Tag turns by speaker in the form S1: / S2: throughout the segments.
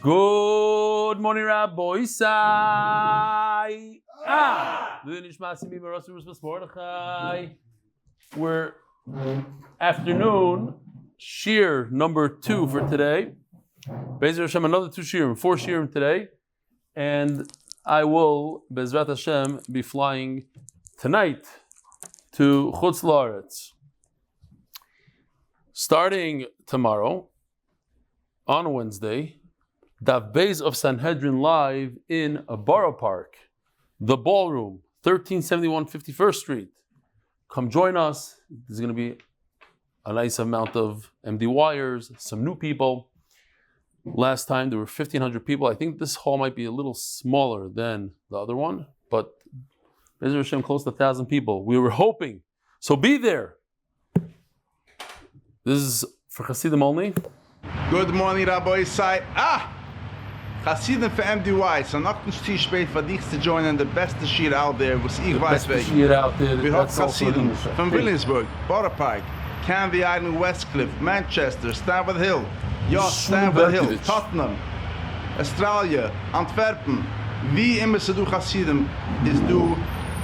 S1: Good morning, Rabbi Sai. We're afternoon shir number 2 for today. Be'ezrat Hashem, another 2 shirim, 4 shirim today, and I will Be'ezrat Hashem be flying tonight to Chutz La'aretz. Starting tomorrow on Wednesday, Daf Beis of Sanhedrin live in a borough park, the Ballroom, 1371 51st Street. Come join us. There's going to be a nice amount of MDYers, some new people. Last time there were 1,500 people. I think this hall might be a little smaller than the other one, but Be'ezrat Hashem close to 1,000 people. We were hoping. So be there. This is for Hasidim only.
S2: Good morning, Rabbi Sai. Hasidim for MDY. So not too spät for dich to join in the best shir out there. Was ich weiß wegen. We have Hasidim from Williamsburg, Borough Park, Canvey Island, Westcliff, Manchester, Stamford Hill, Stamford Hill, Tottenham, Australia, Antwerpen. Wie immer se du Hasidim is du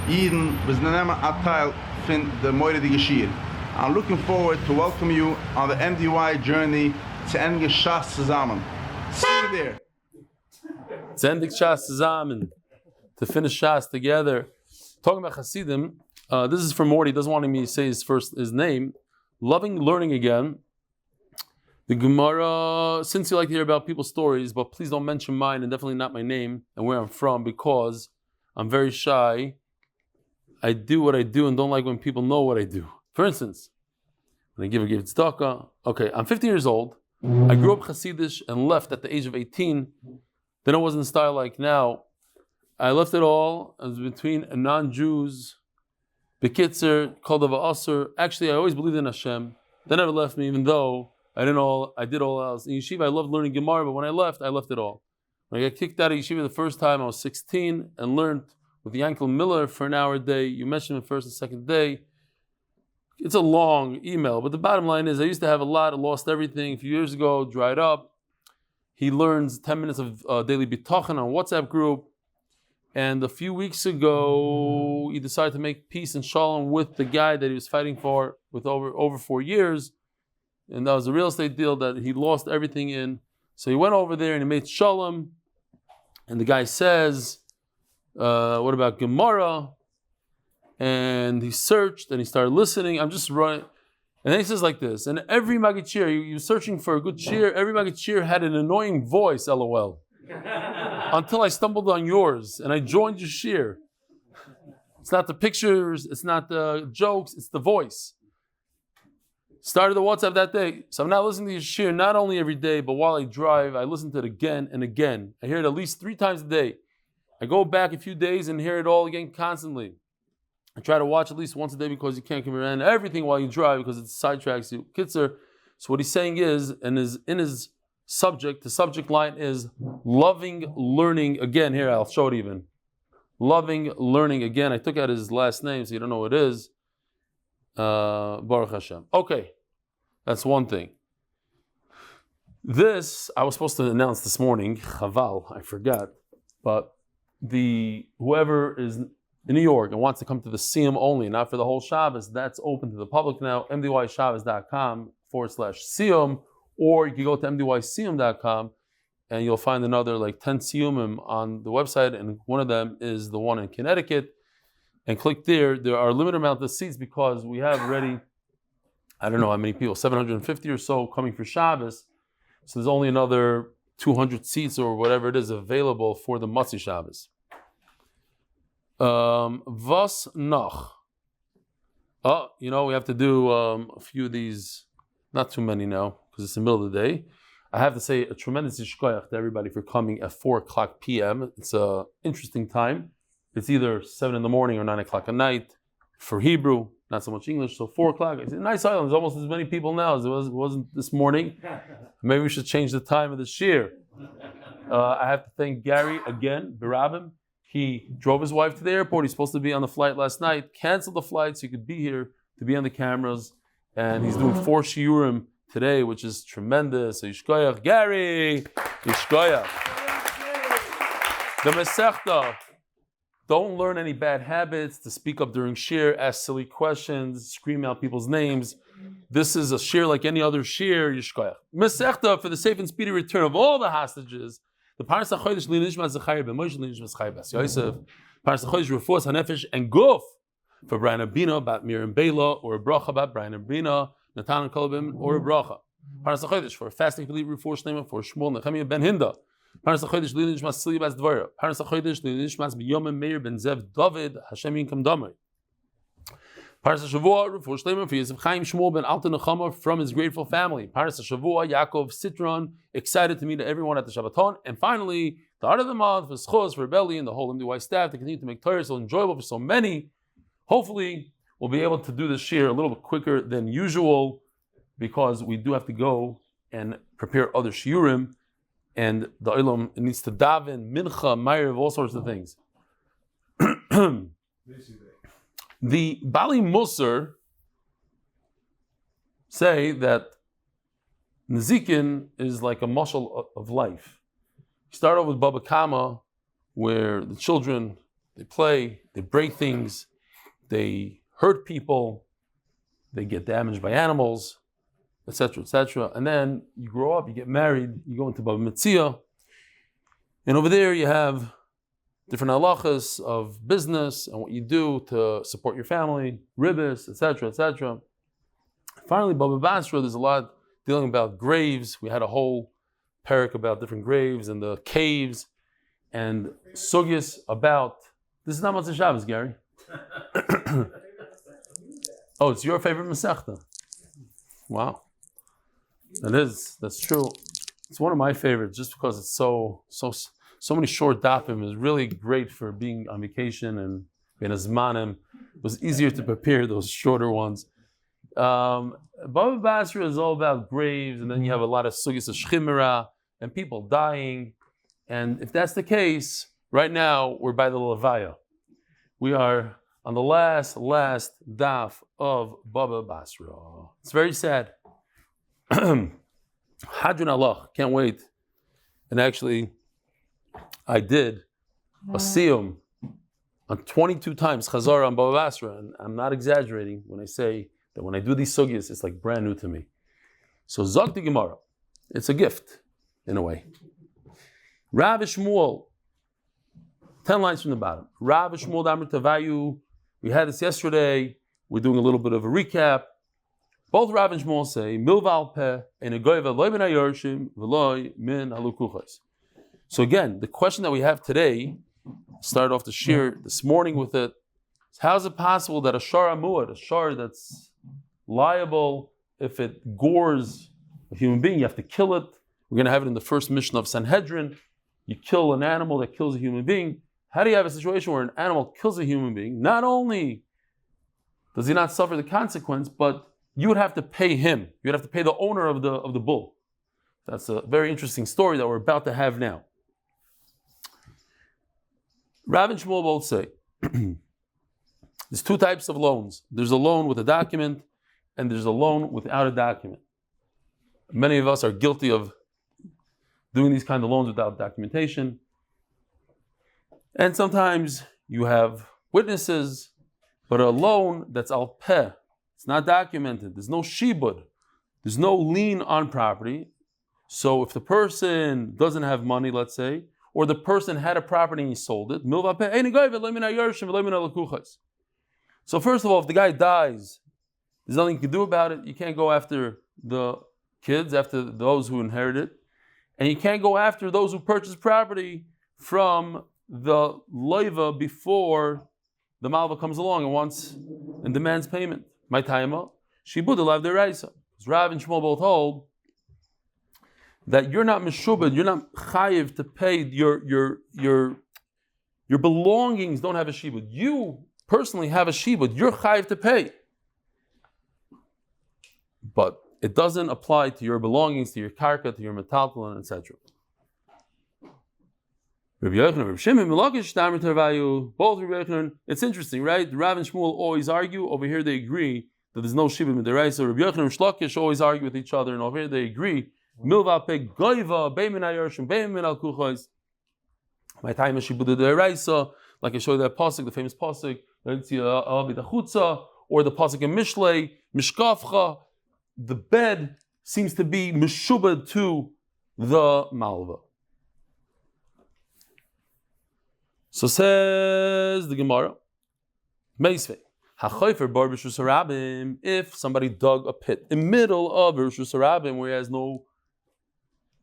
S2: jeden was nemen a teil von der moedige shir. I'm looking forward to welcome you on the MDY journey to Endige Shas zusammen. See you there.
S1: To Endige Shas zusammen. To finish Shas together. Talking about Hasidim, this is from Morty. He doesn't want me to say his name. Loving learning again. The Gemara, since you like to hear about people's stories, but please don't mention mine and definitely not my name and where I'm from, because I'm very shy. I do what I do and don't like when people know what I do. For instance, when I give tzedakah, okay, I'm 15 years old. I grew up Hasidish and left at the age of 18. Then I wasn't in style like now. I left it all. I was between non-Jews, Bekitzer, called of Asr. Actually, I always believed in Hashem. They never left me, even though I did all else. In Yeshiva, I loved learning Gemara, but when I left it all. When I got kicked out of Yeshiva the first time, I was 16 and learned with Yankel Miller for an hour a day. You mentioned the first and second day. It's a long email, but the bottom line is I used to have a lot. I lost everything a few years ago, dried up. He learns 10 minutes of daily bitachon on WhatsApp group. And a few weeks ago, he decided to make peace and shalom with the guy that he was fighting for with over 4 years. And that was a real estate deal that he lost everything in. So he went over there and he made shalom. And the guy says, what about Gemara? And he searched and he started listening. I'm just running. And then he says like this, and every Magid Shir, you're searching for a good shir, every Magid Shir had an annoying voice, LOL. Until I stumbled on yours and I joined your shir. It's not the pictures, it's not the jokes, it's the voice. Started the WhatsApp that day. So I'm now listening to your shir not only every day, but while I drive, I listen to it again and again. I hear it at least 3 times a day. I go back a few days and hear it all again constantly. I try to watch at least once a day because you can't comprehend everything while you drive because it sidetracks you. Kitzer. So what he's saying is, and is in his subject, the subject line is loving learning again. Here, I'll show it even. Loving learning again. I took out his last name, so you don't know what it is. Baruch Hashem. Okay, that's one thing. This, I was supposed to announce this morning. Chaval, I forgot. But whoever is in New York and wants to come to the Siyum only, not for the whole Shabbos, that's open to the public now, mdyshabbos.com/Siyum, or you can go to mdysiyum.com and you'll find another like 10 Siyumim on the website, and one of them is the one in Connecticut. And click there. There are a limited amount of seats because we have already, I don't know how many people, 750 or so coming for Shabbos. So there's only another 200 seats or whatever it is available for the Motzi Shabbos. Was noch? We have to do a few of these, not too many now, because it's the middle of the day. I have to say a tremendous yishkoyach to everybody for coming at 4 o'clock p.m. It's an interesting time. It's either 7 in the morning or 9 o'clock at night for Hebrew, not so much English. So 4 o'clock. It's a nice island. There's almost as many people now as it wasn't this morning. Maybe we should change the time of the shir. I have to thank Gary again, Birabim. He drove his wife to the airport. He's supposed to be on the flight last night. Canceled the flight so he could be here to be on the cameras. And he's doing 4 shiurim today, which is tremendous. So Yishkoyach, Gary. Yishkoya. The Masechta. Don't learn any bad habits, to speak up during shir, ask silly questions, scream out people's names. This is a shir like any other shir, Yishkoya. Masechta, for the safe and speedy return of all the hostages. The Parnassa chodesh li nishmat Zechariah ben Moshe li nishmat Chaya bas Yosef. Parnassa chodesh Refuat hanefesh and guf for Breina Bina about Miriam baila, or a bracha about Breina Bina, Netanel Kalev, or a bracha. Parnassa chodesh for fasting complete Refuah sheleyma for Shmuel Nechemia ben Hinda. Parnassa chodesh li nishmat Silya bas Dvora. Parnassa chodesh li nishmat Yom Meir ben Zev David Hashem Yinkom Damai. Parnassa Shavua Refuah sheleyma for Yosef Chaim Shmuel ben Alta Nechama from his grateful family. Parnassa Shavua Yaakov Citron, excited to meet everyone at the Shabbaton. And finally, the heart of the month for Schos, for Rebellion, the whole MDY staff to continue to make Torah so enjoyable for so many. Hopefully, we'll be able to do this shir a little bit quicker than usual, because we do have to go and prepare other shiurim, and the Olam needs to daven, mincha, ma'ariv, all sorts of things. The Bali Musar say that Nezikin is like a mashal of life. You start off with Baba Kama, where the children, they play, they break things, they hurt people, they get damaged by animals, etc., etc. And then you grow up, you get married, you go into Baba Metzia, and over there you have different halachas of business and what you do to support your family, ribbis, etc., etc. Finally, Bava Basra, there's a lot dealing about graves. We had a whole parak about different graves and the caves, and sugyas about. This is not Matzah Shabbos, Gary. Oh, it's your favorite Masechta. Wow, that's true. It's one of my favorites, just because it's so many short dafim. Is really great for being on vacation and being azmanim. It was easier to prepare those shorter ones. Bava Basra is all about graves, and then you have a lot of sugyas of shchimera and people dying. And if that's the case, right now we're by the levaya. We are on the last daf of Bava Basra. It's very sad. Hadron Allah, can't wait. And actually, I did a siyum on 22 times Chazara on Bava Basra, and I'm not exaggerating when I say that when I do these sugyas, it's like brand new to me. So Zog the Gemara, it's a gift in a way. Rav Shmuel, 10 lines from the bottom. Rav Shmuel Damar Tavayu. We had this yesterday. We're doing a little bit of a recap. Both Rav and Shmuel say milval peh and a goyva loy ben hayorshim v'loy min halukuchas. So again, the question that we have today, started off the shir this morning with it, is how is it possible that a shar amuad, a shar that's liable if it gores a human being, you have to kill it. We're going to have it in the first mission of Sanhedrin. You kill an animal that kills a human being. How do you have a situation where an animal kills a human being? Not only does he not suffer the consequence, but you would have to pay him. You would have to pay the owner of the bull. That's a very interesting story that we're about to have now. Rav and Shmuel both say there's two types of loans. There's a loan with a document, and there's a loan without a document. Many of us are guilty of doing these kind of loans without documentation. And sometimes you have witnesses, but a loan that's al peh, it's not documented. There's no shibud. There's no lien on property. So if the person doesn't have money, let's say, or the person had a property and he sold it, so first of all, if the guy dies, there's nothing you can do about it. You can't go after the kids, after those who inherit it. And you can't go after those who purchased property from the loiva before the malva comes along and demands payment. My taima, shibud alav deraisa. Rav and Shmuel both hold that you're not meshubed, you're not chayiv to pay your belongings. Don't have a shibud. You personally have a shibud. You're chayiv to pay, but it doesn't apply to your belongings, to your karka, to your metaltalon, etc. Rabbi Yochanan, Rabbi Shimon, both Rabbi Yochanan. It's interesting, right? Rav and Shmuel always argue. Over here they agree that there's no shibud midiraisa. Rabbi Yochanan and Shlokish always argue with each other, and over here they agree Milva pe goiva, beimin ayorshim, beimin al kuchois. My time is shibuda de'eraisa, like I showed you that pasuk, the famous pasuk, or the pasuk in Mishlei, Mishkafcha. The bed seems to be meshubad to the malva. So says the Gemara, Meisvei, Hachoifer bar b'shus harabim, if somebody dug a pit in the middle of b'shus harabim where he has no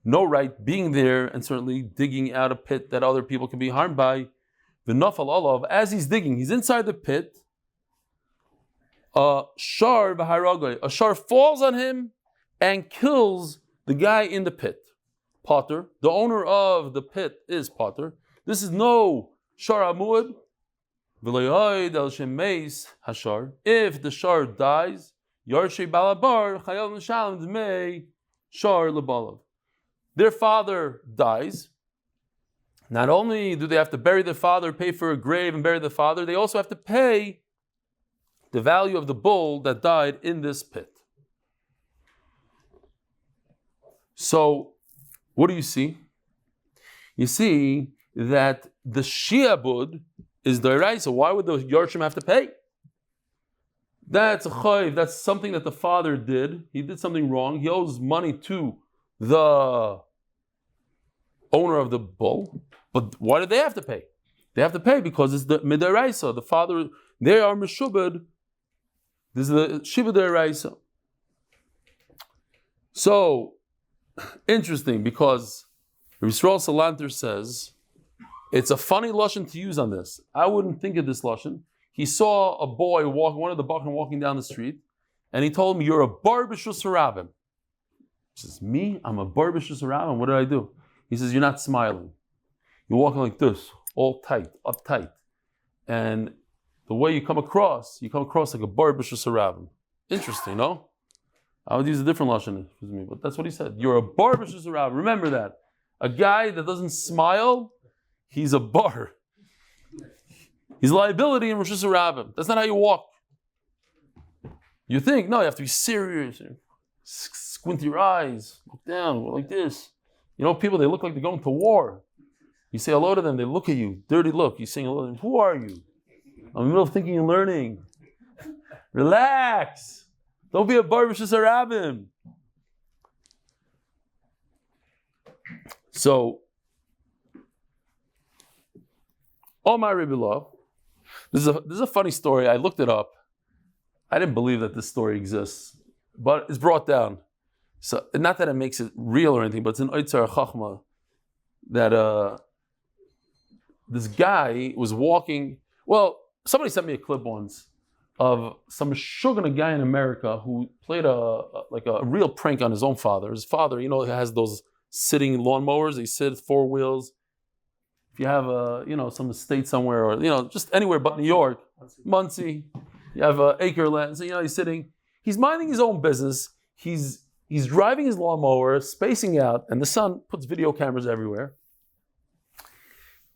S1: right being there and certainly digging out a pit that other people can be harmed by, v'nafal olav, as he's digging, he's inside the pit, a shar falls on him and kills the guy in the pit. Potter, the owner of the pit is Potter. This is no shar amud. If the shar dies, yarshe balabar chayal nishalim dmei shar lebalav. Their father dies. Not only do they have to bury their father, pay for a grave and bury the father, they also have to pay the value of the bull that died in this pit. So, what do you see? You see that the shiabud is deraisa. Why would the Yarshim have to pay? That's a chayv. That's something that the father did. He did something wrong. He owes money to the owner of the bull. But why do they have to pay? They have to pay because it's the midaraisa. The father, they are meshubad. This is the shibud deraisa. So, interesting, because Yisrael Salanter says it's a funny lashon to use on this. I wouldn't think of this lashon. He saw a boy one of the Bachman walking down the street, and he told him, "You're a bar b'shus harabim." He says, "Me? I'm a bar b'shus harabim. What did I do?" He says, "You're not smiling. You're walking like this, all tight, uptight, and the way you come across like a bar b'shus harabim." Interesting, no? I would use a different lashon, but that's what he said. You're a bar b'shus harabim. Remember that. A guy that doesn't smile, he's a bar. He's a liability in Rishus Harabim. That's not how you walk. You think, no, you have to be serious. Squint your eyes, look down, like this. You know, people, they look like they're going to war. You say hello to them, they look at you, dirty look. You saying hello to them, who are you? I'm in the middle of thinking and learning. Relax. Don't be a bar Rishus Harabim. So, Omar Ribilov, this is a funny story. I looked it up. I didn't believe that this story exists, but it's brought down. So, not that it makes it real or anything, but it's an Oitzar Chachma that this guy was walking. Well, somebody sent me a clip once of some shugana guy in America who played a real prank on his own father. His father, has those sitting lawnmowers. They sit 4 wheels. If you have some estate somewhere, or just anywhere but New York, Muncie, you have an acre land. So he's sitting. He's minding his own business. He's driving his lawnmower, spacing out, and the son puts video cameras everywhere.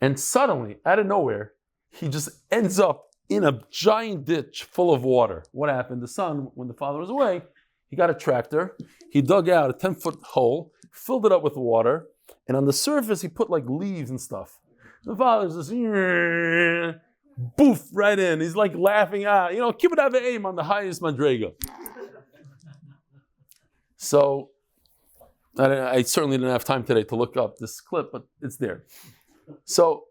S1: And suddenly, out of nowhere, he just ends up in a giant ditch full of water. What happened? The son, when the father was away, he got a tractor. He dug out a 10-foot hole, filled it up with water, and on the surface he put like leaves and stuff. The father's just boof right in. He's like laughing out. Keep it have aim on the highest madrega. So I certainly didn't have time today to look up this clip, but it's there. So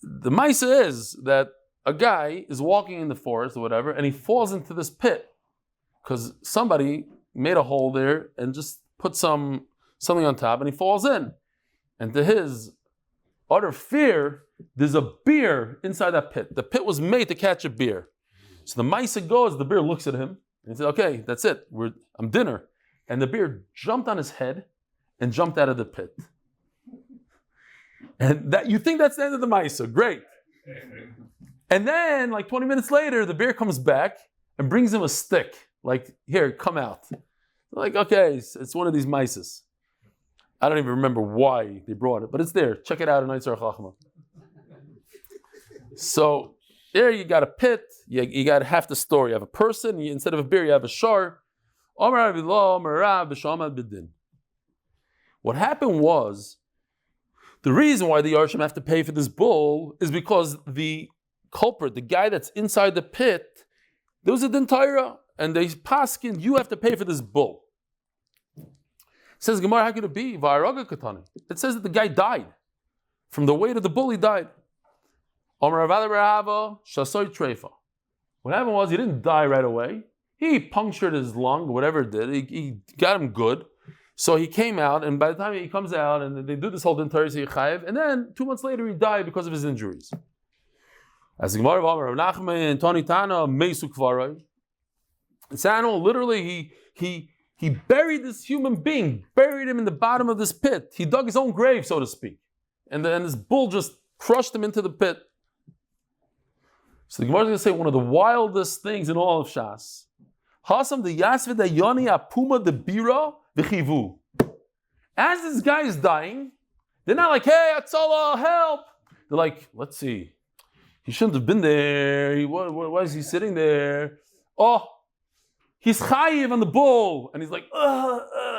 S1: the Maisa is that a guy is walking in the forest or whatever, and he falls into this pit because somebody made a hole there and just put something on top, and he falls in. And to his utter fear, there's a bear inside that pit. The pit was made to catch a bear. So the Maisa goes, the bear looks at him, and he says, "Okay, that's it. I'm dinner." And the bear jumped on his head and jumped out of the pit. And that you think that's the end of the Maisa. Great. And then, like 20 minutes later, the bear comes back and brings him a stick. Like, "Here, come out." Like, okay, it's one of these Maisas. I don't even remember why they brought it, but it's there. Check it out in Eitzar Chachma. So there you got a pit. You got half the story. You have a person. Instead of a bear, you have a shar. What happened was, the reason why the Yarshim have to pay for this bull is because the culprit, the guy that's inside the pit, there was a din Torah, and they paskin, you have to pay for this bull. It says Gemara, how could it be? It says that the guy died. From the weight of the bull, he died. What happened was, he didn't die right away. He punctured his lung, whatever it did. He got him good. So he came out, and by the time he comes out, and they do this whole din Torah, and then 2 months later, he died because of his injuries. As the Gemara of Nachman and Tani Tana, Meisu Kvarai. This animal, literally, he buried this human being, buried him in the bottom of this pit. He dug his own grave, so to speak. And then this bull just crushed him into the pit. So the Gemara is going to say one of the wildest things in all of Shas. Hasam the Yasvid the Yoni Apuma the Bira the Chivu. As this guy is dying, they're not like, hey, Atzala, help. They're like, let's see. He shouldn't have been there. Why is he sitting there? Oh, he's chayiv on the bull. And he's like,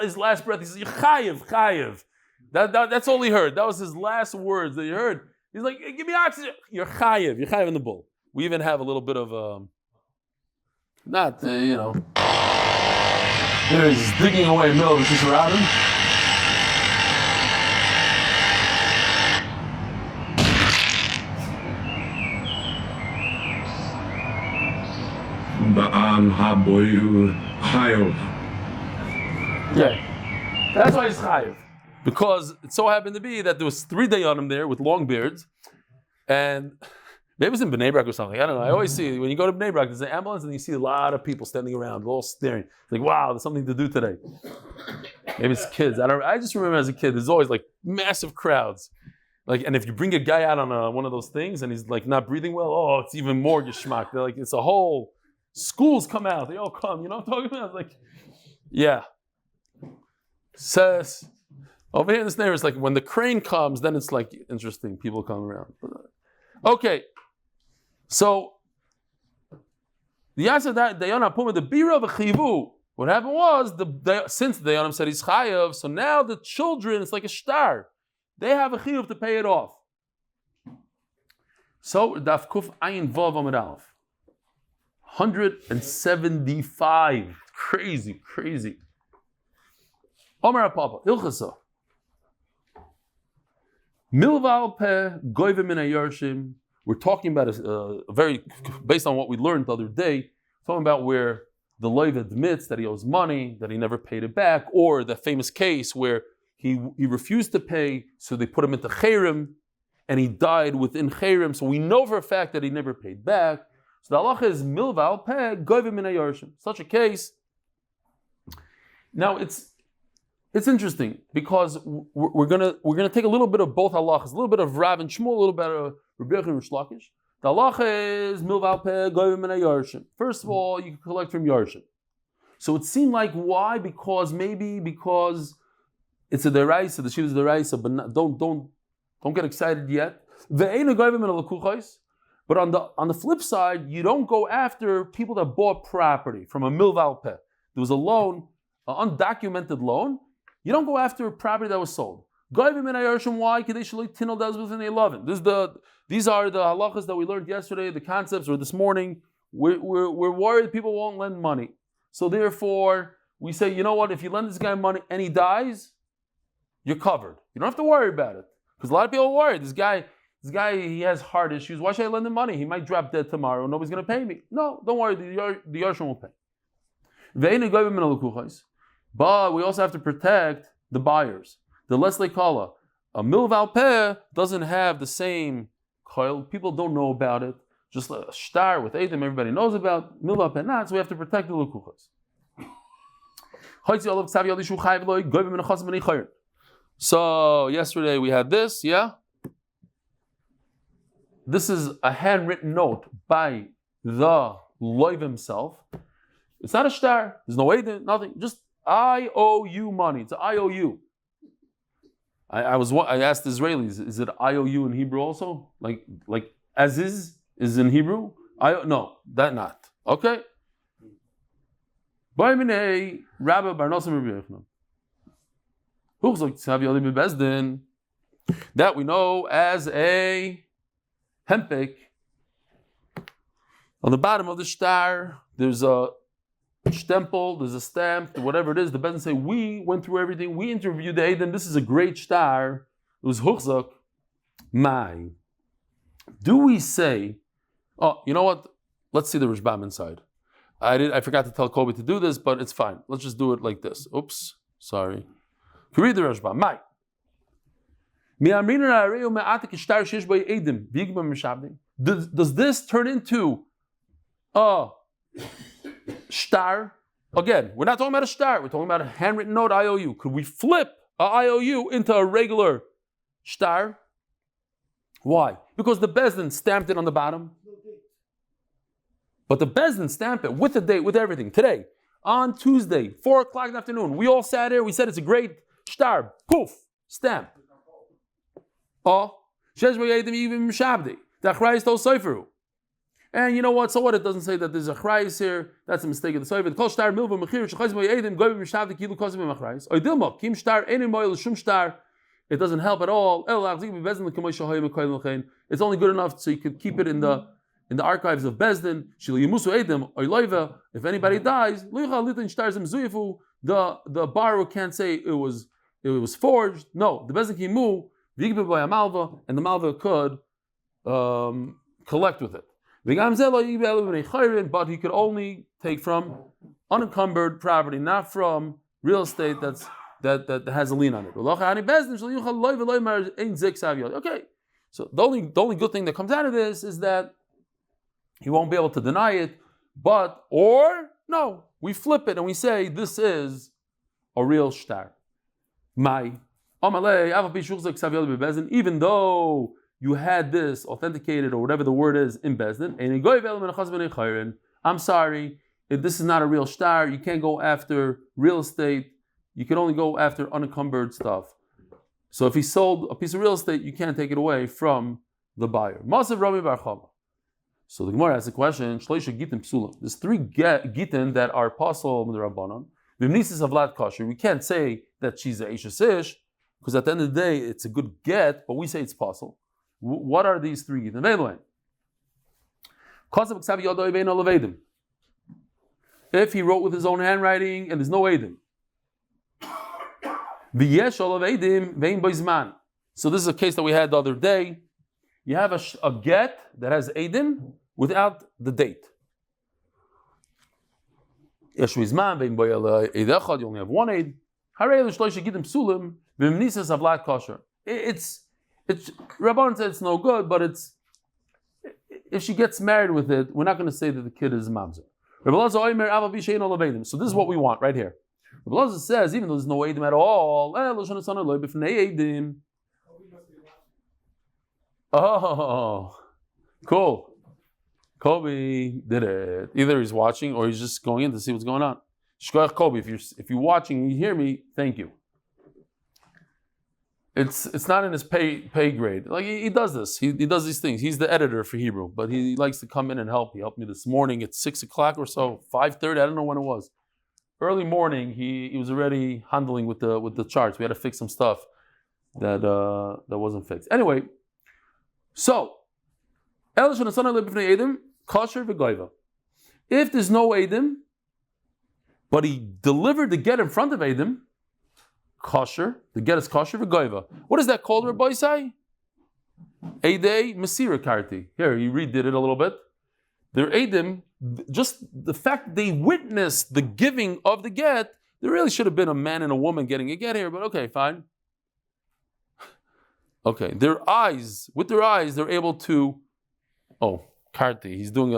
S1: his last breath, he says, chayiv. That's all he heard. That was his last words that he heard. He's like, hey, give me oxygen. You're chayiv on the bull. We even have a little bit of, he's digging away in the middle of the fish around him. Yeah, that's why he's chayiv. Because it so happened to be that there was 3 dayanim there with long beards, and maybe it was in Bnei Brak or something. I don't know. I always see when you go to Bnei Brak, there's an ambulance, and you see a lot of people standing around, all staring. It's like, wow, there's something to do today. Maybe it's kids. I just remember as a kid, there's always like massive crowds. Like, and if you bring a guy out on one of those things, and he's like not breathing well, oh, it's even more geschmack. They're like, it's a whole schools come out. They all come. You know what I'm talking about? Like, yeah. Says over here in this neighborhood, it's like when the crane comes, then it's like interesting. People come around. Okay. So the answer that Dayana Puma the Bira v'chivu. What happened was since the Dayanim said he's chayav, so now the children, it's like a shtar. They have a chiyuv to pay it off. So Daf Kuf Ayin Vav Amud Aleph. 175. Crazy. Omar Papa Ilchasa. Milval Peh Goyvim Min HaYarshim. We're talking about a very, based on what we learned the other day, talking about where the loiv admits that he owes money, that he never paid it back, or the famous case where he refused to pay, so they put him into Cherem, and he died within Cherem, so we know for a fact that he never paid back. So the halacha is milval peh goyvim min hayarshim. Such a case. Now it's interesting because we're gonna take a little bit of both halachas, a little bit of Rav and Shmuel, a little bit of Rabbi and Shlakish. The halacha is milval peh goyvim min hayarshim. First of all, you can collect from yarshim. So it seemed like why? Because it's a deraisa, the shiva is a deraisa, but don't get excited yet. But on the flip side, you don't go after people that bought property from a milval peh. There was a loan, an undocumented loan. You don't go after a property that was sold. Why? These are the halachas that we learned yesterday, the concepts, or this morning. We're worried people won't lend money. So therefore, we say, you know what, if you lend this guy money and he dies, you're covered. You don't have to worry about it. Because a lot of people are worried. This guy, he has heart issues. Why should I lend him money? He might drop dead tomorrow. Nobody's going to pay me. No, don't worry. The Yarshim will pay. But we also have to protect the buyers. The Leslie Kala. A milval peh doesn't have the same coil. People don't know about it. Just a shtar with Eidim, everybody knows about. Milval peh not, so we have to protect the lukuchas. So yesterday we had this, yeah? This is a handwritten note by the loiv himself. It's not a shtar. There's no way, nothing. Just I owe you money. It's an IOU. I asked Israelis, is it IOU in Hebrew also? Like as is in Hebrew? No, that not. Okay. Rabbi Parnassa. That we know as a hempik. On the bottom of the shtar, there's a stempel, there's a stamp, whatever it is. The Bezdin say, we went through everything, we interviewed the Eidim, this is a great shtar. It was huchzak. My. Do we say, oh, you know what? Let's see the Rishbam inside. I forgot to tell Kobe to do this, but it's fine. Let's just do it like this. Oops, sorry. Can you read the Rishbam? My. Does this turn into a shtar? Again, we're not talking about a shtar. We're talking about a handwritten note IOU. Could we flip a IOU into a regular shtar? Why? Because the Bezdin stamped it on the bottom. But the Bezdin stamped it with the date, with everything. Today, on Tuesday, 4 o'clock in the afternoon, we all sat here. We said it's a great shtar. Poof, stamp. Oh, and you know what? So what? It doesn't say that there's a chrayis here. That's a mistake of the Soviet. It doesn't help at all. It's only good enough so you could keep it in the archives of Bezdin. If anybody dies, the borrower can't say it was forged. No, the Bezdin kimu and the malva could collect with it. But he could only take from unencumbered property, not from real estate that has a lien on it. Okay, so the only good thing that comes out of this is that he won't be able to deny it. No, we flip it and we say this is a real shtar. Even though you had this authenticated or whatever the word is in Bezdin, I'm sorry, this is not a real shtar. You can't go after real estate. You can only go after unencumbered stuff. So if he sold a piece of real estate, you can't take it away from the buyer. So the Gemara asks the question, there's 3 gitin that are possible in the Rabbanon. We can't say that she's a Eishes Ish, because at the end of the day, it's a good get, but we say it's possible. What are these 3 gitin? If he wrote with his own handwriting and there's no Eidim. So this is a case that we had the other day. You have a get that has Eidim without the date. You only have 1 Eid. It's Rabban said it's no good, but if she gets married with it, we're not going to say that the kid is mamzer. So this is what we want right here. Rabbi says, even though there's no Eidim at all, oh, cool. Kobe did it. Either he's watching or he's just going in to see what's going on. Shkoyach Kobe, if you're watching and you hear me, thank you. It's not in his pay grade. Like he does this. He does these things. He's the editor for Hebrew, but he likes to come in and help. He helped me this morning at 6 o'clock or so, 5:30. I don't know when it was. Early morning, he was already handling with the charts. We had to fix some stuff that wasn't fixed. Anyway, so kosher v'goiva. If there's no Eidim, but he delivered the get in front of Eidim, kosher. The get is kosher v'goiva. What is that called, Rabbi Isai? Eidei Mesira Karti. Here, he redid it a little bit. They're Eidim, just the fact that they witnessed the giving of the get, there really should have been a man and a woman getting a get here, but okay, fine. Okay, with their eyes, they're able to, Karti, he's doing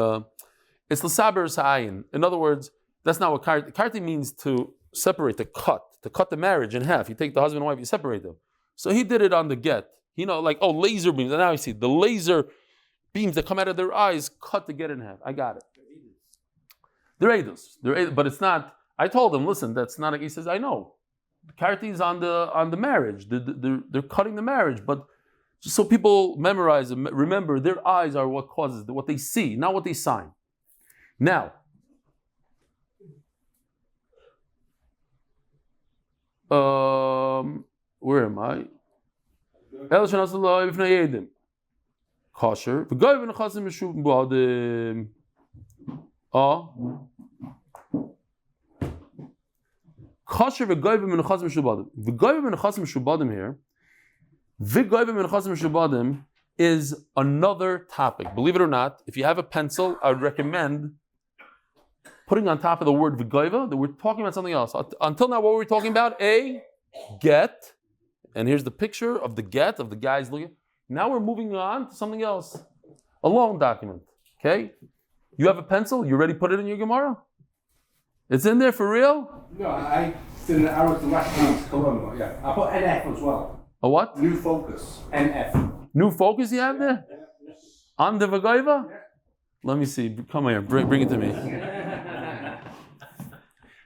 S1: it's l'saber sa'ayin. In other words, that's not what Karti means, to separate, to cut the marriage in half. You take the husband and wife, you separate them. So he did it on the get. Laser beams, and now I see the laser beams that come out of their eyes cut the get in half. I got it. They're edus. But it's not. I told him, listen, that's not. He says, I know. Karti is on the marriage. They're cutting the marriage, but just so people memorize and remember, their eyes are what causes what they see, not what they sign. Now, Where am I? Kosher. Kosher v'goyvim menachazim shubadim. V'goyvim menachazim shubadim here. V'goyvim menachazim shubadim is another topic. Believe it or not, if you have a pencil, I would recommend putting on top of the word v'goyva that we're talking about something else. Until now, what were we talking about? A get, and here's the picture of the get of the guys looking. Now we're moving on to something else. A loan document. Okay, you have a pencil. You already put it in your Gemara? It's in there for real?
S3: No, I wrote the last one. Yeah, I put NF as well.
S1: A what?
S3: New focus. NF.
S1: New focus you have there? On the Vagaiva? Yeah. Let me see. Come here. Bring it to me.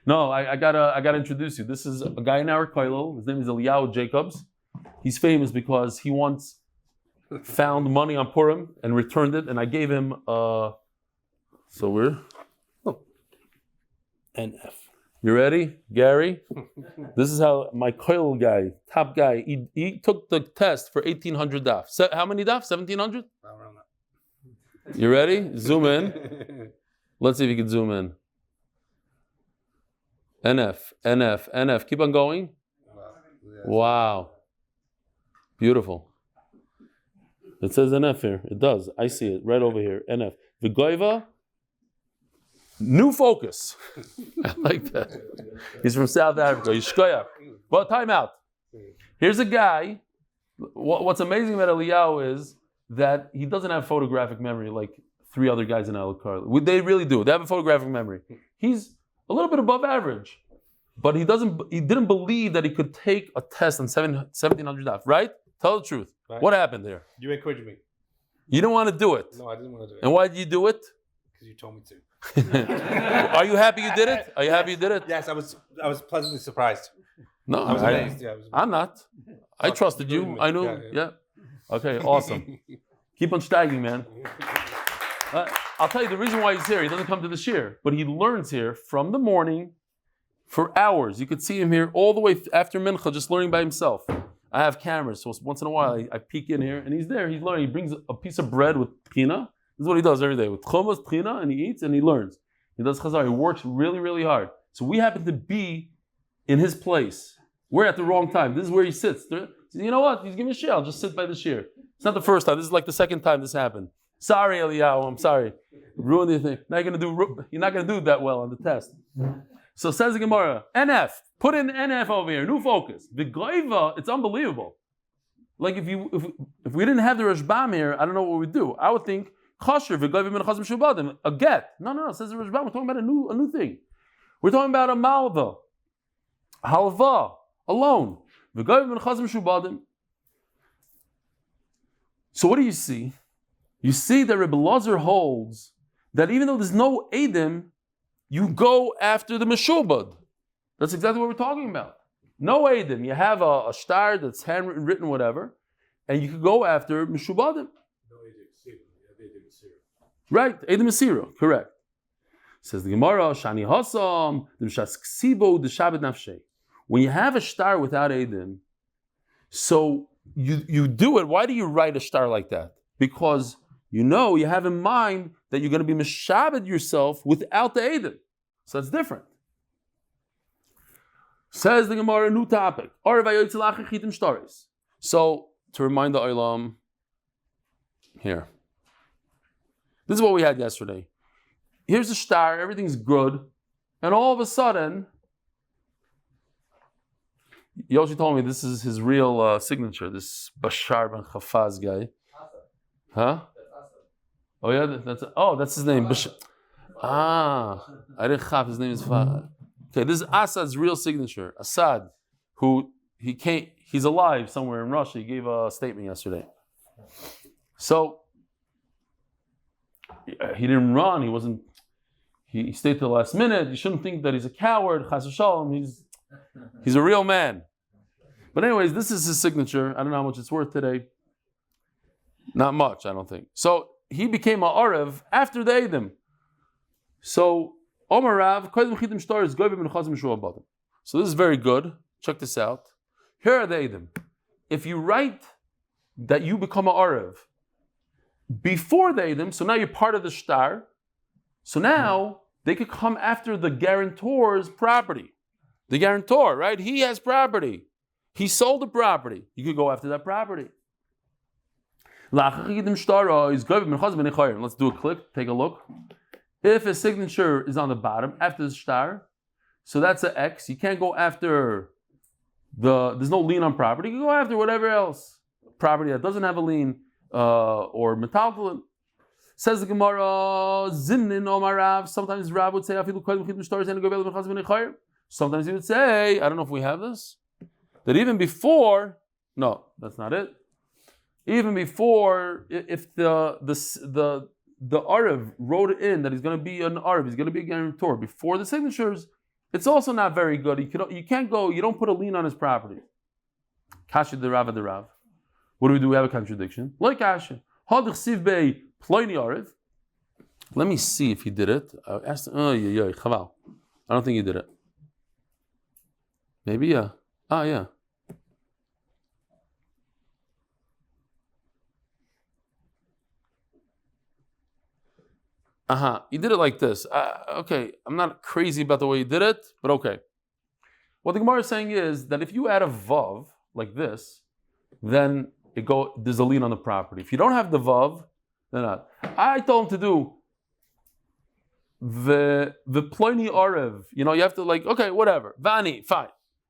S1: No, I gotta introduce you. This is a guy in our kollel. His name is Eliyahu Jacobs. He's famous because he once found money on Purim and returned it, and I gave him NF. You ready, Gary? This is how my kollel guy, top guy, he took the test for 1,800 daf. How many daf? 1,700? You ready? Zoom in. Let's see if you can zoom in. NF. Keep on going. Wow. Beautiful. It says NF here. It does. I see it right over here. NF. V'goiva. New focus. I like that. He's from South Africa. Yishkoya. Well, time out. Here's a guy. What's amazing about Eliyahu is that he doesn't have photographic memory like three other guys in Al-Karli. They really do. They have a photographic memory. He's a little bit above average, but he didn't believe that he could take a test on 1,700 daf, right? Tell the truth. Right. What happened there?
S3: You encouraged me.
S1: You didn't want to do it.
S3: No, I didn't want to do it.
S1: And why did you do it?
S3: Because you told me to.
S1: Are you happy you did it? Are you happy you did it?
S3: Yes, I was pleasantly surprised.
S1: No,
S3: I was amazed. Yeah,
S1: I'm not. I trusted you. I knew. Yeah. Okay, awesome. Keep on steiging, man. I'll tell you the reason why he's here. He doesn't come to the shir, but he learns here from the morning for hours. You could see him here all the way after mincha, just learning by himself. I have cameras, so once in a while I peek in here, and he's there. He's learning. He brings a piece of bread with pina. This is what he does every day with chumas, pina, and he eats and he learns. He does chazar. He works really, really hard. So we happen to be in his place. We're at the wrong time. This is where he sits. You know what? He's giving a shir. I'll just sit by the shir. It's not the first time. This is like the second time this happened. Sorry, Eliyahu. I'm sorry. Ruined the thing. You're not gonna do that well on the test. So says the Gemara, NF. Put in NF over here. New focus. The goiva. It's unbelievable. Like if we didn't have the Rashbam here, I don't know what we'd do. I would think Chosher v'goiva min chazim shubadim. A get. No. It says the Rashbam. We're talking about a new thing. We're talking about a malva, halva, a loan. V'goiva min chazim shubadim. So what do you see? You see that Rebbe Lazar holds that even though there's no Eidim, you go after the Meshubad. That's exactly what we're talking about. No Eidim. You have a star that's handwritten, whatever, and you can go after Meshubadim.
S3: No Eidim Sira.
S1: Right, Eidim Sira, correct. Says the Gemara, Shani Hasam, D'Mshas Ksibo, D'Shabbat Nafshei. When you have a star without Eidim, so you do it. Why do you write a star like that? Because you know, you have in mind that you're going to be meshabed yourself without the Eidim. So that's different. Says the Gemara, a new topic. So, to remind the Olam, here. This is what we had yesterday. Here's the star, everything's good, and all of a sudden, Yoshi told me this is his real signature, this Bashar ben Chafaz guy. Huh? Oh yeah, that's his name. I didn't have his name is Fahad. Okay, this is Assad's real signature. Assad, he's alive somewhere in Russia. He gave a statement yesterday. So he didn't run. He stayed to the last minute. You shouldn't think that he's a coward. Chas v'shalom. He's a real man. But anyways, this is his signature. I don't know how much it's worth today. Not much, I don't think. So he became a Arev after the Eidim. So Omar Rav, so this is very good. Check this out. Here are the Eidim. If you write that you become an Arev before the Eidim, so now you're part of the shtar, so now they could come after the guarantor's property. The guarantor, right? He has property. He sold the property. You could go after that property. Let's do a click, take a look. If a signature is on the bottom after the shtar, so that's an X. You can't go after there's no lien on property. You can go after whatever else. Property that doesn't have a lien or metaltalin. Says the Gemara, Zimnin Omar Rav. Sometimes Rav would say, sometimes he would say, I don't know if we have this, that even before, no, that's not it. Even before, if the Arev wrote in that he's going to be an Arev, he's going to be a guarantor before the signatures, it's also not very good. You can't go, you don't put a lien on his property. Kasha the Rav the Rav. What do? We have a contradiction. Like Kasha. Hadich Siv Bey Ploini Arev. Let me see if he did it. I asked him, Chaval. I don't think he did it. Maybe, yeah. Yeah. He did it like this. Okay, I'm not crazy about the way he did it, but okay. What the Gemara is saying is that if you add a vav like this, then there's a lien on the property. If you don't have the vav, then not. I told him to do the ploini arev. You have to okay, whatever. Vani, fine.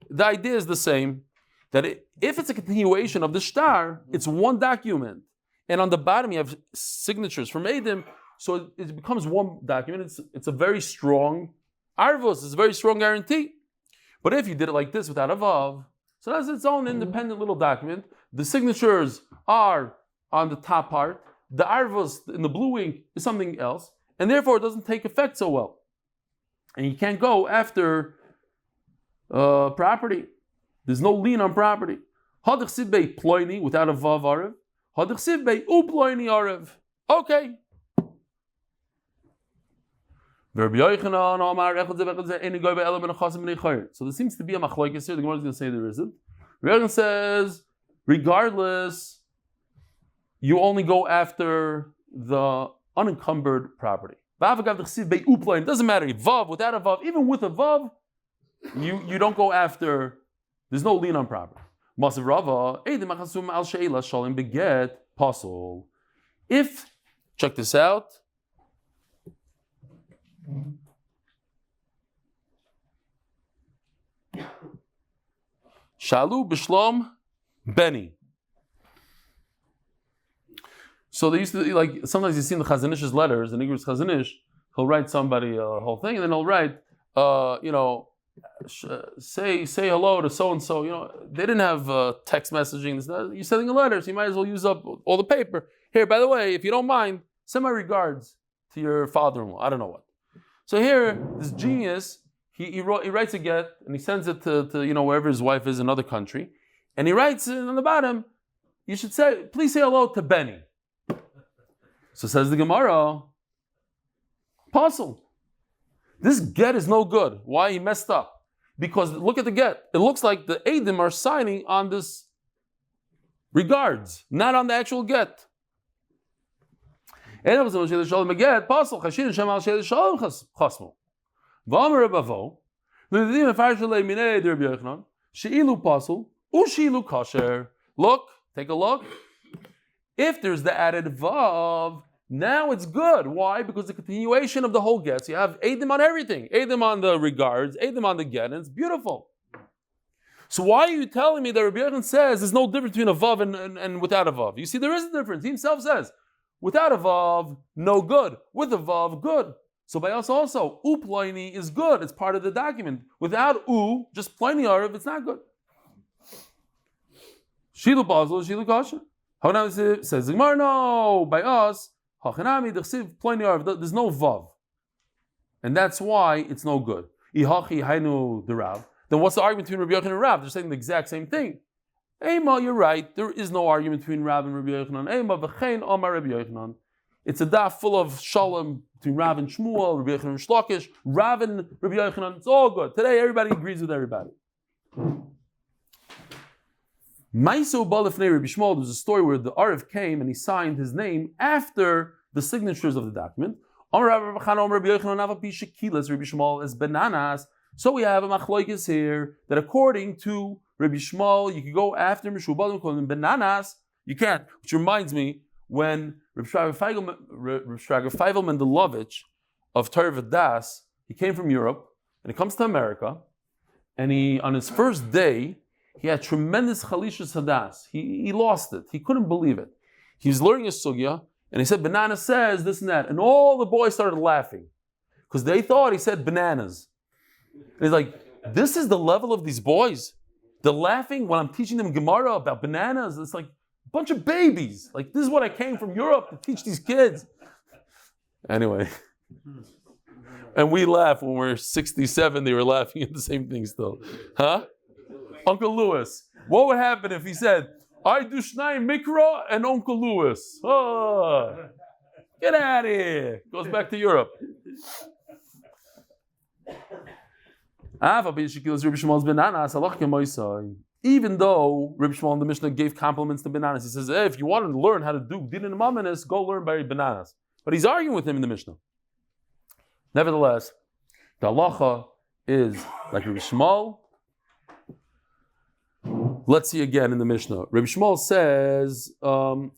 S1: The idea is the same. That if it's a continuation of the shtar, it's one document, and on the bottom you have signatures from Eidim. So it becomes one document. It's a very strong arvos. It's a very strong guarantee. But if you did it like this without a vav, so that's its own independent little document. The signatures are on the top part. The arvos in the blue ink is something else, and therefore it doesn't take effect so well. And you can't go after property. There's no lien on property. Hadich sibei ploini without a vav arev. Hadich sibei uploini arev. Okay. So there seems to be a machlokes here. The Gemara is going to say there isn't. Regan says, regardless, you only go after the unencumbered property. It doesn't matter, vav, without a vav, even with a vav, you don't go after, there's no lien on property. If, check this out, Shalu b'shlom Benny. So they used to sometimes you see in the Chazanish's letters, the Igros Chazanish, he'll write somebody a whole thing, and then he'll write, say hello to so and so. They didn't have text messaging. You're sending a letter, so you might as well use up all the paper. Here, by the way, if you don't mind, send my regards to your father-in-law. I don't know what. So here, this genius, he writes a get and he sends it to wherever his wife is in another country, and he writes on the bottom, you should say, please say hello to Benny. So says the Gemara, puzzle. This get is no good. Why? He messed up. Because look at the get. It looks like the Eidim are signing on this regards, not on the actual get. If there's the added vav, now it's good. Why? Because the continuation of the whole get. So you have Eidim on everything. Eidim on the regards, Eidim on the get, and it's beautiful. So why are you telling me that Rabbi Yochanan says there's no difference between a vav and without a vav? You see, there is a difference. He himself says, without a vav, no good. With a vav, good. So by us also, u ploini is good. It's part of the document. Without u, just ploini arav, it's not good. Shilu bazal, shilu kasha. How now says the Gemara, no, by us, hachanami dechsiv ploini arav. There's no vav, and that's why it's no good. Ihachi hainu the Rav. Then what's the argument between Rabbi Yochanan and Rav? They're saying the exact same thing. Ema, you're right. There is no argument between Rav and Rabbi Yochanan. Ema v'chein Omar Rabbi Yochanan. It's a daf full of shalom between Rav and Shmuel, Rabbi Yochanan and Shlokish, Rav and Rabbi Yochanan. It's all good. Today everybody agrees with everybody. Maiso Balefnei Rabbi Shmuel, there's a story where the Arev came and he signed his name after the signatures of the document. So we have a machloikis here that according to Rabbi Shmuel, you can go after Mishubalim calling them bananas. You can't. Which reminds me when Reb Shraga Feivel Mendelovich of Torah V'das, he came from Europe and he comes to America, and he on his first day he had tremendous chalishus hadas. He lost it. He couldn't believe it. He was learning a sugya, and he said, banana says this and that. And all the boys started laughing because they thought he said bananas. And he's like, this is the level of these boys? They're laughing when I'm teaching them Gemara about bananas. It's like a bunch of babies. Like, this is what I came from Europe to teach these kids. Anyway. And we laugh when we're 67. They were laughing at the same thing still. Huh? Uncle Lewis. What would happen if he said, I do Shnai Mikra and Uncle Lewis? Oh, get out of here. Goes back to Europe. Even though Reb Shmuel in the Mishnah gave compliments to bananas, he says, hey, if you want to learn how to do Din and Mamanis, go learn by bananas. But he's arguing with him in the Mishnah. Nevertheless, the halacha is like Reb Shmuel. Let's see again in the Mishnah. Reb Shmuel says, Reb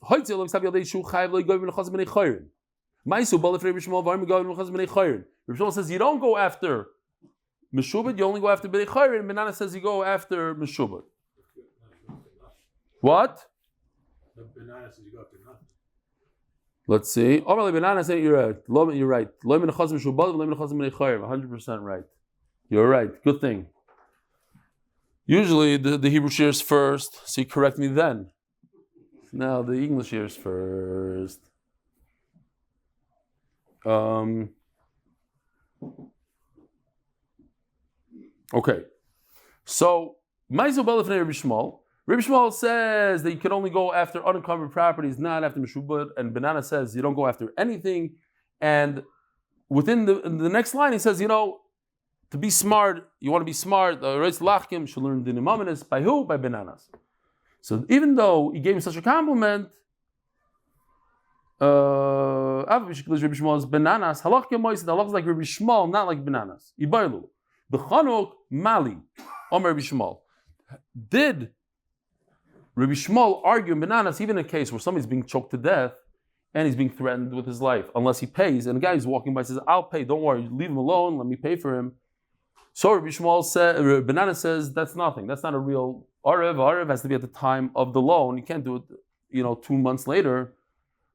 S1: Shmuel says you don't go after Meshubad, you only go after B'nei Chayrin, and Banana says you go after Meshubad. What?
S3: The banana says you go after nothing.
S1: Let's see. Banana says you're right. You're right. 100% right. You're right. Good thing. Usually the Hebrew shares first, so you correct me then. Now the English shares first. Okay. So, Ma'aseh Balefnei Rabbi Shmuel. Rabbi Shmuel says that you can only go after unencumbered properties, not after Meshubad. And Banana says you don't go after anything. And within the next line, he says, to be smart, you want to be smart. Reis Lachkim should learn Din Imaminis. By who? By bananas. So even though he gave him such a compliment, Rabbi Shmuel is bananas. Halach is like Rabbi Shmuel, not like bananas. Ibailu. B'chanuk Mali. Omer Rabbi Shmuel. Did Rabbi Shmuel argue in bananas, even in a case where somebody's being choked to death and he's being threatened with his life, unless he pays, and the guy who's walking by says, I'll pay, don't worry, leave him alone, let me pay for him. So Rabbi Shmuel said, Banana says, that's nothing. That's not a real Arev. Arev has to be at the time of the loan. You can't do it, 2 months later.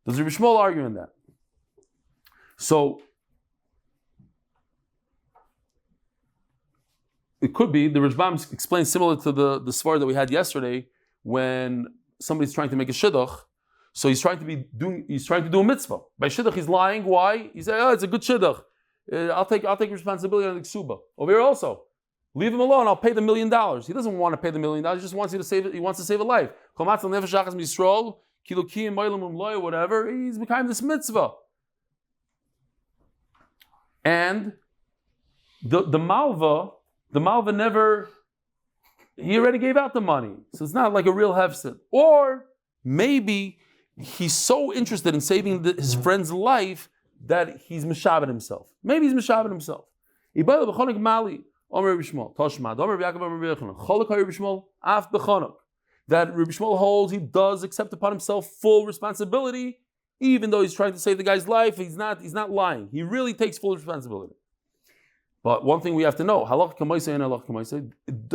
S1: Does Rabbi Shmuel argue in that? So it could be, the Rishbam explains similar to the svar that we had yesterday when somebody's trying to make a shidduch. So he's trying to do a mitzvah. By shidduch he's lying. Why? He said, it's a good shidduch. I'll take responsibility on the ksuba. Over here also, leave him alone. I'll pay the $1 million. He doesn't want to pay the $1 million. He just wants you to save it. He wants to save a life. Whatever. He's becoming this mitzvah. And the malva never. He already gave out the money, so it's not like a real hefset. Or maybe he's so interested in saving his friend's life that he's meshavet himself. Maybe he's meshavet himself. That Rabbi Shmuel holds he does accept upon himself full responsibility, even though he's trying to save the guy's life. He's not lying. He really takes full responsibility. But one thing we have to know, halach k'maiseh and halach k'maiseh,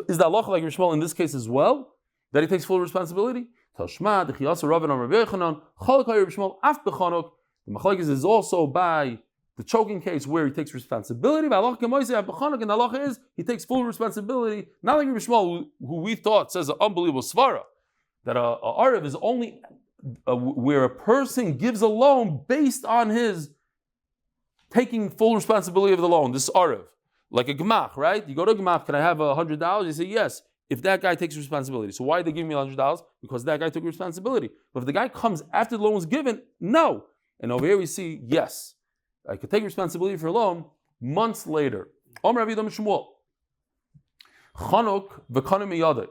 S1: is the halach like Rabbi Shmuel in this case as well, that he takes full responsibility? Tashma, Dechiyasa, Rav and Rabbi Yochanan, Chalak Rabbi Shmuel, Af B'chanuk. The machlokes is also by the choking case where he takes responsibility. By halach k'maiseh, Af B'chanuk, and the halach is he takes full responsibility. Not like Rabbi Shmuel, who we thought says an unbelievable svara, that a Arev is only where a person gives a loan based on his taking full responsibility of the loan. This is Arev. Like a gemach, right? You go to a gemach, can I have $100? You say yes, if that guy takes responsibility. So why did they give me $100? Because that guy took responsibility. But if the guy comes after the loan was given, no. And over here we see, yes, I could take responsibility for a loan months later. Omer Rabbi Shmuel. Chanuk v'kanim miyadeh.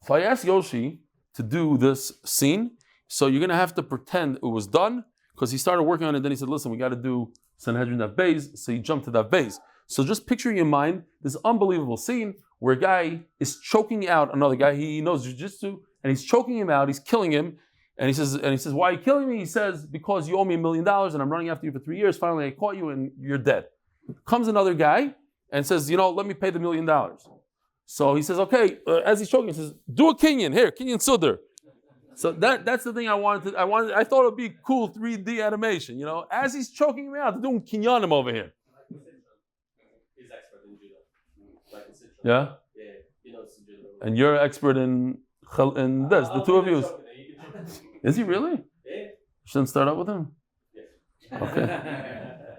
S1: So I asked Yoshi, to do this scene. So you're going to have to pretend it was done, because he started working on it. Then he said, listen, we got to do Sanhedrin Daf Beis. So he jumped to Daf Beis. So just picture in your mind this unbelievable scene where a guy is choking out another guy. He knows jiu-jitsu, and he's choking him out. He's killing him. And he says, why are you killing me? He says, because you owe me $1 million and I'm running after you for 3 years. Finally, I caught you and you're dead. Comes another guy and says, let me pay the $1 million. So he says, okay, as he's choking, he says, do a Kenyan, here, Kenyan Sudar. So that's the thing I thought it would be cool 3D animation, as he's choking me out, they're doing Kenyanim over here.
S4: He's expert in judo.
S1: Yeah?
S4: Yeah, he knows judo.
S1: And you're expert in this, the two of you. Is he really?
S4: Yeah.
S1: Shouldn't start up with him?
S4: Yeah.
S1: Okay.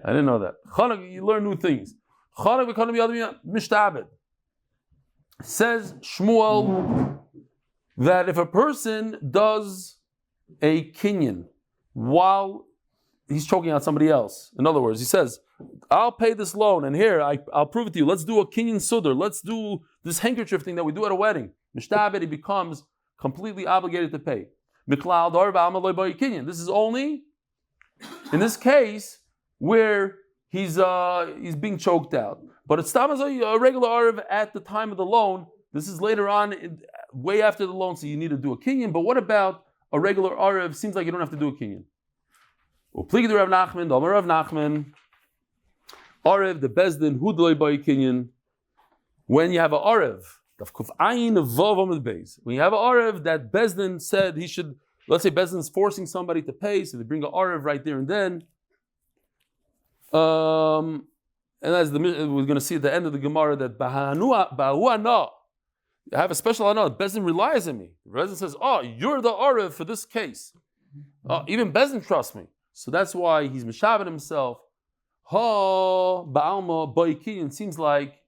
S1: I didn't know that. You learn new things. Says Shmuel that if a person does a kinyan while he's choking out somebody else, in other words, he says, I'll pay this loan, and here, I'll prove it to you. Let's do a kinyan sudar. Let's do this handkerchief thing that we do at a wedding. Mishtabed, he becomes completely obligated to pay. This is only in this case where he's being choked out. But it's a regular Arav at the time of the loan. This is later on, way after the loan, so you need to do a kinyan. But what about a regular Arav? Seems like you don't have to do a kinyan. Rav Nachman, Arav, the Bezdin, Hudloi by kinyan. When you have an Arav, when you have an Arav that Bezdin said he should, let's say Bezdin's forcing somebody to pay, so they bring an Arav right there and then. And as we're going to see at the end of the Gemara that I have a special Ana. Bezdin relies on me. Bezdin says, you're the Arav for this case. Even Bezdin trusts me. So that's why he's Meshavet himself. Ba'alma Ba'ikinian seems like,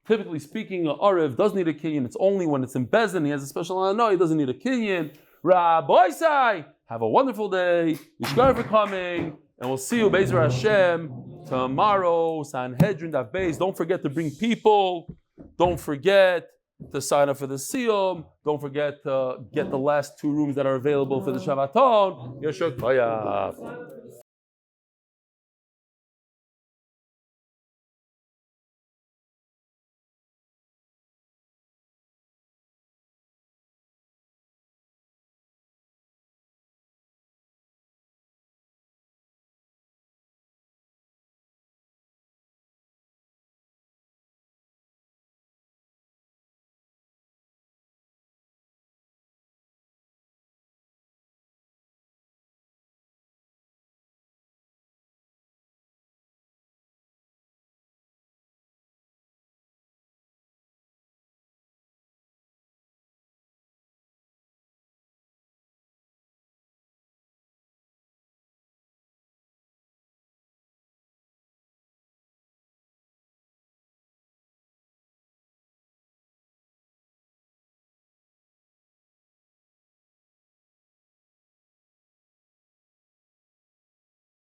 S1: typically speaking, an Arav doesn't need a kinyan. It's only when it's in Bezdin he has a special Ana. No, he doesn't need a kinyan. Rabbi Sai, have a wonderful day. Yishkar for coming. And we'll see you, Be'ezer Hashem, tomorrow, Sanhedrin Daf Beis. Don't forget to bring people. Don't forget to sign up for the Siyum. Don't forget to get the last 2 rooms that are available for the Shabbaton. Chaya.